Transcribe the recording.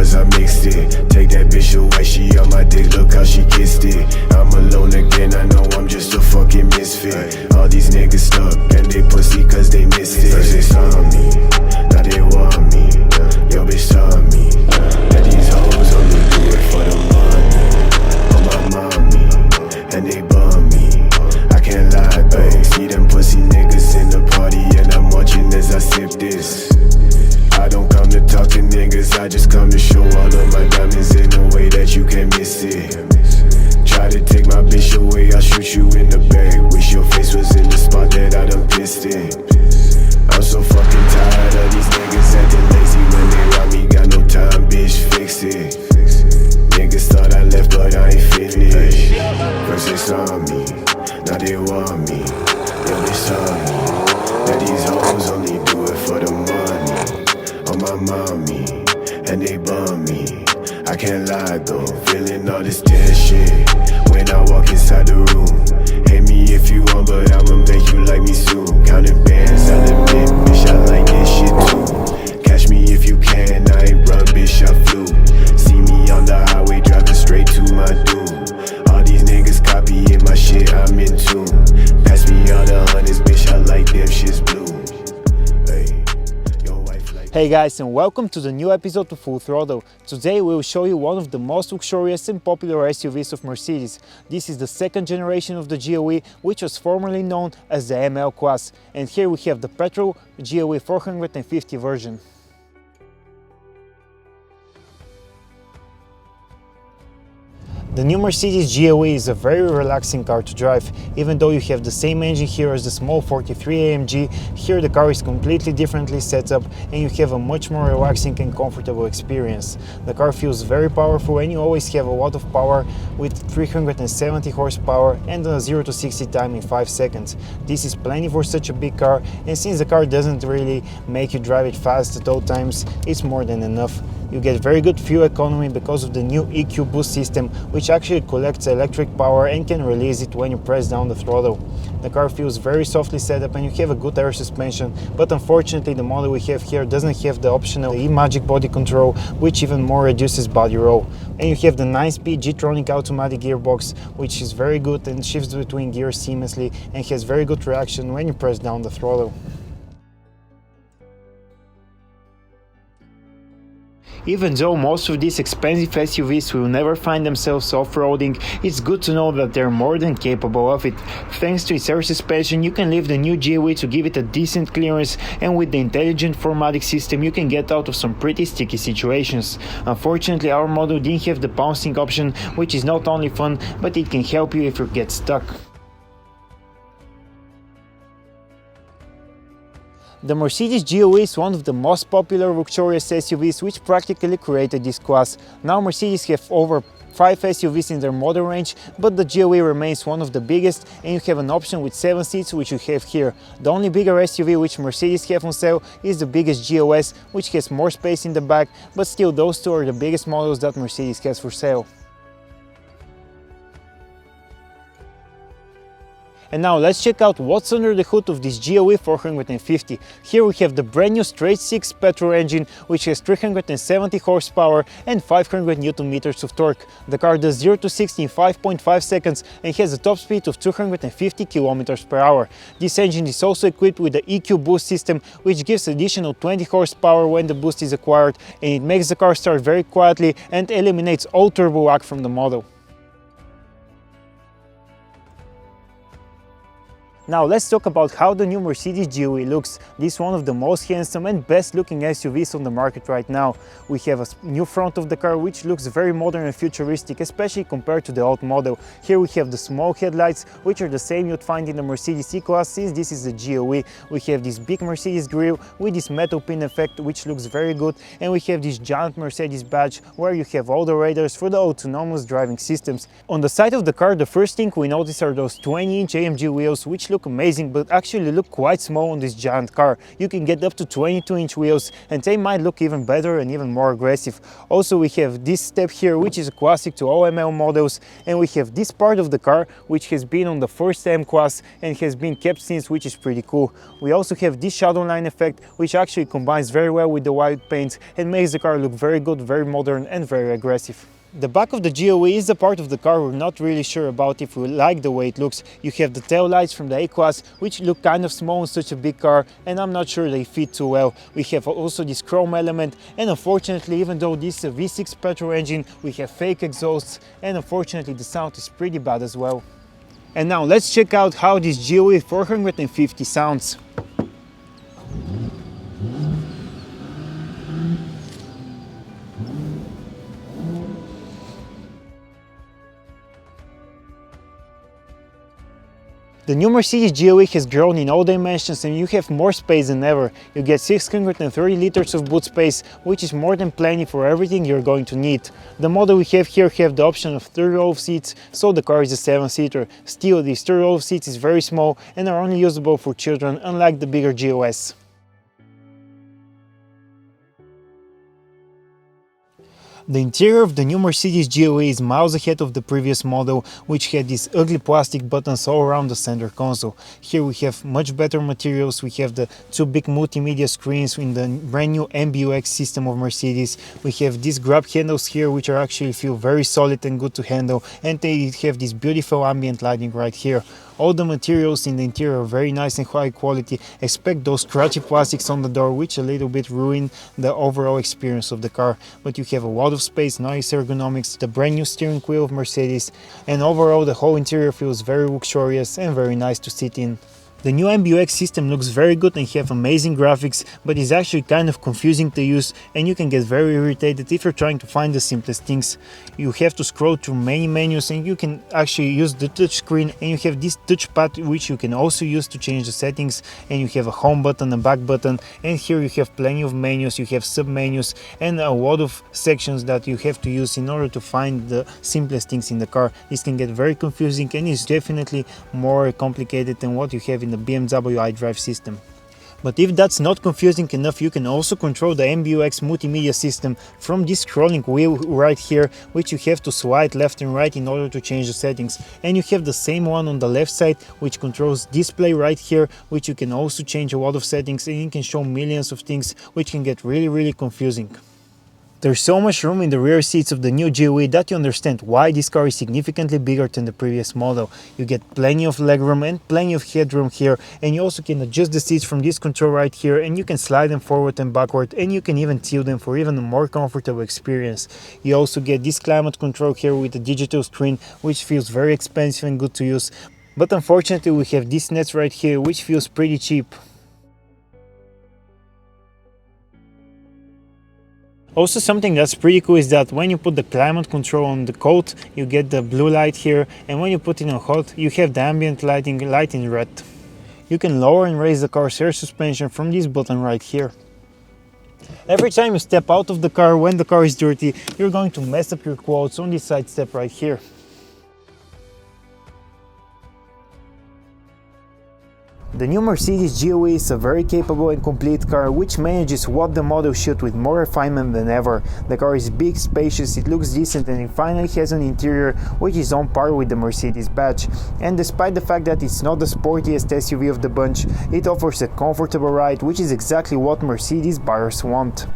cause I mixed it. Take that bitch away, she on my dick, look how she kissed it. I'm alone again, I know I'm just a fucking misfit. All these niggas stuck, and they pussy cause they missed it. First they saw me, now they want me. Yo bitch saw me, that these hoes only do it for the money. On my mommy, and they bum me. I can't lie though, see them pussy niggas in the party, and I'm watching as I sip this. I don't come to talk to niggas, I just come to show all of my diamonds in a way that you can't miss it. Try to take my bitch away, I'll shoot you in the back. Wish your face was in the spot that I done pissed in. I'm so fucking tired of these niggas acting lazy when they rob me. Got no time, bitch, fix it. Niggas thought I left, but I ain't finished. First they saw me, now they want me. Yeah, they saw me, that these hoes only do it for the money. On my mommy, and they bum me. I can't lie though, feeling all this tension when I walk inside the room. Hate me if you want, but I'ma make you like me soon. Counting bands, I'll admit, bitch, I like this shit too. Catch me if you can, I ain't run, bitch, I flew. See me on the highway, driving straight to my doom. All these niggas copying my shit, I'm in tune. Pass me all the hundreds, bitch, I like them shits blue. Hey guys, and welcome to the new episode of Full Throttle. Today we will show you one of the most luxurious and popular SUVs of Mercedes. This is the second generation of the GLE, which was formerly known as the ML class. And here we have the petrol GLE 450 version. The new Mercedes GLE is a very relaxing car to drive. Even though you have the same engine here as the small 43 AMG, here the car is completely differently set up and you have a much more relaxing and comfortable experience. The car feels very powerful and you always have a lot of power with 370 horsepower and a 0 to 60 time in 5 seconds. This is plenty for such a big car, and since the car doesn't really make you drive it fast at all times, it's more than enough. You get very good fuel economy because of the new EQ boost system, which actually collects electric power and can release it when you press down the throttle. The car feels very softly set up and you have a good air suspension, but unfortunately the model we have here doesn't have the optional E-Magic body control, which even more reduces body roll. And you have the 9-speed G-tronic automatic gearbox, which is very good and shifts between gears seamlessly and has very good reaction when you press down the throttle. Even though most of these expensive SUVs will never find themselves off-roading, it's good to know that they're more than capable of it. Thanks to its air suspension, you can leave the new GLE to give it a decent clearance, and with the intelligent 4MATIC system you can get out of some pretty sticky situations. Unfortunately, our model didn't have the bouncing option, which is not only fun, but it can help you if you get stuck. The Mercedes GLE is one of the most popular luxurious SUVs which practically created this class. Now Mercedes have over 5 SUVs in their model range, but the GLE remains one of the biggest, and you have an option with 7 seats, which you have here. The only bigger SUV which Mercedes have on sale is the biggest GLS, which has more space in the back, but still those two are the biggest models that Mercedes has for sale. And now let's check out what's under the hood of this GLE 450. Here we have the brand new straight 6 petrol engine, which has 370 horsepower and 500 Nm of torque. The car does 0 to 60 in 5.5 seconds and has a top speed of 250 km/h. This engine is also equipped with the EQ boost system, which gives additional 20 horsepower when the boost is acquired, and it makes the car start very quietly and eliminates all turbo lag from the model. Now let's talk about how the new Mercedes GLE looks. This is one of the most handsome and best looking SUVs on the market right now. We have a new front of the car which looks very modern and futuristic, especially compared to the old model. Here we have the small headlights, which are the same you'd find in the Mercedes E-Class since this is the GLE. We have this big Mercedes grille with this metal pin effect which looks very good, and we have this giant Mercedes badge where you have all the radars for the autonomous driving systems. On the side of the car, the first thing we notice are those 20-inch AMG wheels which look look amazing, but actually look quite small on this giant car. You can get up to 22-inch wheels and they might look even better and even more aggressive. Also, we have this step here, which is a classic to all ML models, and we have this part of the car which has been on the first M-Class and has been kept since, which is pretty cool. We also have this shadow line effect, which actually combines very well with the white paint and makes the car look very good, very modern and very aggressive. The back of the GLE is the part of the car we're not really sure about if we like the way it looks. You have the tail lights from the A-Class, which look kind of small in such a big car, and I'm not sure they fit too well. We have also this chrome element, and unfortunately, even though this is a V6 petrol engine, we have fake exhausts, and unfortunately the sound is pretty bad as well. And now let's check out how this GLE 450 sounds. The new Mercedes GLE has grown in all dimensions and you have more space than ever. You get 630 liters of boot space, which is more than plenty for everything you're going to need. The model we have here have the option of 3 row of seats, so the car is a 7-seater. Still, this 3 row of seats is very small and are only usable for children, unlike the bigger GLS. The interior of the new Mercedes GLE is miles ahead of the previous model, which had these ugly plastic buttons all around the center console. Here we have much better materials. We have the 2 big multimedia screens in the brand new BMW X system of Mercedes. We have these grab handles here, which are actually feel very solid and good to handle, and they have this beautiful ambient lighting right here. All the materials in the interior are very nice and high quality, except those scratchy plastics on the door, which a little bit ruin the overall experience of the car. But you have a lot of space, nice ergonomics, the brand new steering wheel of Mercedes, and overall the whole interior feels very luxurious and very nice to sit in. The new BMW X system looks very good and have amazing graphics, but is actually kind of confusing to use and you can get very irritated if you're trying to find the simplest things. You have to scroll through many menus and you can actually use the touch screen, and you have this touchpad which you can also use to change the settings, and you have a home button, a back button, and here you have plenty of menus, you have sub-menus and a lot of sections that you have to use in order to find the simplest things in the car. This can get very confusing and is definitely more complicated than what you have in the BMW iDrive system. But if that's not confusing enough, you can also control the BMW X multimedia system from this scrolling wheel right here, which you have to slide left and right in order to change the settings. And you have the same one on the left side, which controls display right here, which you can also change a lot of settings, and you can show millions of things, which can get really confusing. There's so much room in the rear seats of the new GLE that you understand why this car is significantly bigger than the previous model. You get plenty of legroom and plenty of headroom here, and you also can adjust the seats from this control right here, and you can slide them forward and backward, and you can even tilt them for even a more comfortable experience. You also get this climate control here with a digital screen, which feels very expensive and good to use. But unfortunately we have this nets right here, which feels pretty cheap. Also, something that's pretty cool is that when you put the climate control on the cold, you get the blue light here, and when you put it on hot, you have the ambient lighting light in red. You can lower and raise the car's air suspension from this button right here. Every time you step out of the car when the car is dirty, you're going to mess up your clothes on this side step right here. The new Mercedes GLE is a very capable and complete car which manages what the model should with more refinement than ever. The car is big, spacious, it looks decent, and it finally has an interior which is on par with the Mercedes badge. And despite the fact that it's not the sportiest SUV of the bunch, it offers a comfortable ride, which is exactly what Mercedes buyers want.